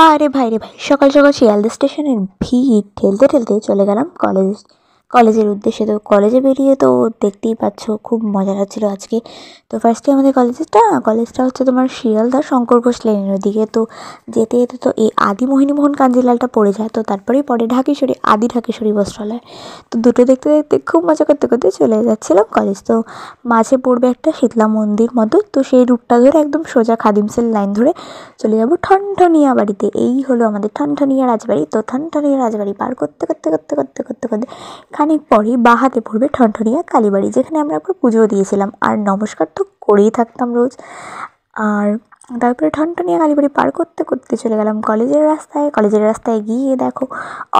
আরে ভাই রে ভাই, সকাল সকাল শিয়ালদা স্টেশনের ভিড় ঠেলতে ঠেলতে চলে গেলাম কলেজের উদ্দেশ্যে। তো কলেজে বেরিয়ে তো দেখতেই পাচ্ছ খুব মজা লাগছিলো আজকে। তো ফার্স্টে আমাদের কলেজটা হচ্ছে তোমার শিয়ালদা শঙ্কর ঘোষ লেনের ওদিকে। তো যেতে যেতে তো এই আদি মোহিনীমোহন কাঞ্জিলালটা পড়ে যায়, তো তারপরেই পড়ে ঢাকেশ্বরী, আদি ঢাকেশ্বরী বস্ত্রালয়। তো দুটো দেখতে দেখতে খুব মজা করতে করতে চলে যাচ্ছিলাম কলেজ। তো মাঝে পড়বে একটা শীতলা মন্দির মতো, তো সেই রুটটা ধরে একদম সোজা খাদিমসের লাইন ধরে চলে যাবো ঠনঠনিয়া বাড়িতে। এই হলো আমাদের ঠনঠনিয়া রাজবাড়ি। তো ঠনঠনিয়া রাজবাড়ি পার করতে করতে করতে করতে করতে করতে খানিক পরেই বাঁ হাতে পড়বে ঠনঠনিয়া কালীবাড়ি, যেখানে আমরা একবার পুজোও দিয়েছিলাম আর নমস্কার তো করেই থাকতাম রোজ। আর তারপরে ঠনঠনিয়া কালীবাড়ি পার করতে করতে চলে গেলাম কলেজের রাস্তায় গিয়ে দেখো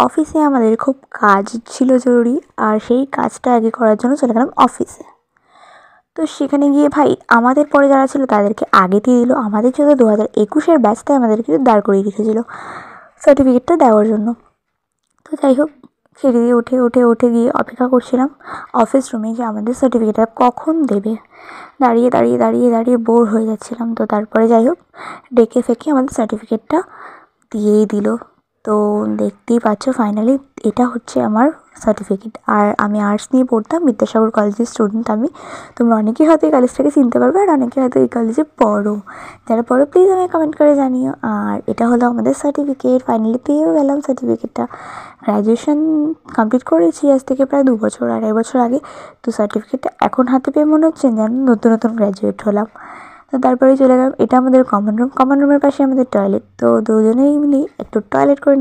অফিসে আমাদের খুব কাজ ছিল জরুরি, আর সেই কাজটা আগে করার জন্য চলে গেলাম অফিসে। তো সেখানে গিয়ে ভাই আমাদের পরে যারা ছিল তাদেরকে আগে দিয়ে দিল। আমাদের যেহেতু 2021-এর ব্যাচ, তাই আমাদেরকে দাঁড় করিয়ে রেখেছিলো সার্টিফিকেটটা দেওয়ার জন্য। তো যাই হোক, সিঁড়ি দিয়ে উঠে গিয়ে অপেক্ষা করছিলাম অফিস রুমে যে আমাদের সার্টিফিকেটটা কখন দেবে। দাঁড়িয়ে বোর হয়ে যাচ্ছিলাম। তো তারপরে যাই হোক, ডেকে ফেকে আমাদের সার্টিফিকেটটা দিয়েই দিল। তো দেখতেই পাচ্ছ ফাইনালি এটা হচ্ছে আমার সার্টিফিকেট। আর আমি আর্টস নিয়ে পড়তাম, বিদ্যাসাগর কলেজের স্টুডেন্ট আমি। তোমরা অনেকেই হয়তো এই কলেজটাকে চিনতে পারবে, আর অনেকে হয়তো এই কলেজে পড়ো। যারা পড়ো প্লিজ আমাকে কমেন্ট করে জানিও। আর এটা হলো আমাদের সার্টিফিকেট, ফাইনালি পেয়েও গেলাম সার্টিফিকেটটা। গ্র্যাজুয়েশন কমপ্লিট করেছি আজ থেকে প্রায় 2 বছর, 2.5 বছর আগে। তো সার্টিফিকেটটা এখন হাতে পেয়ে মনে হচ্ছে যেন নতুন গ্র্যাজুয়েট হলাম। তো তারপরে চলে গেলাম, এটা আমাদের কমন রুমের পাশে আমাদের টয়লেট। তো দুজনেই মিলে একটু টয়লেট করে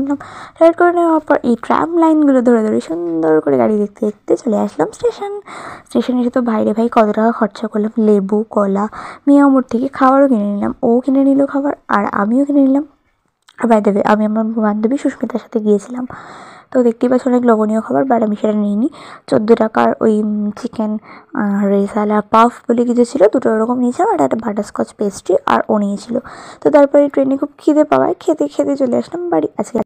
নেওয়ার পর এই ট্রাম লাইনগুলো ধরে সুন্দর করে গাড়ি দেখতে দেখতে চলে আসলাম স্টেশনে এসে তো ভাইরে ভাই কত টাকা খরচা করলাম, লেবু, কলা, মিয়া মোড় থেকে খাবারও কিনে নিলাম। ও কিনে নিল খাবার আর আমিও কিনে নিলাম। আর বাই দ্য ওয়ে, আমি আমার বান্ধবী সুস্মিতার সাথে গিয়েছিলাম। তো দেখতেই পাচ্ছি অনেক লোভনীয় খাবার, বাট আমি সেটা নিইনি। 14 টাকার ওই চিকেন রেসালা পাফ বলে কিছু ছিল, দুটো ওরকম নিয়েছিলাম, আর একটা বাটারস্কচ পেস্ট্রি আর ও নিয়েছিল। তো তারপরে ট্রেনে খুব খিদে পাওয়ায় খেতে খেতে চলে আসলাম বাড়ি। আজকে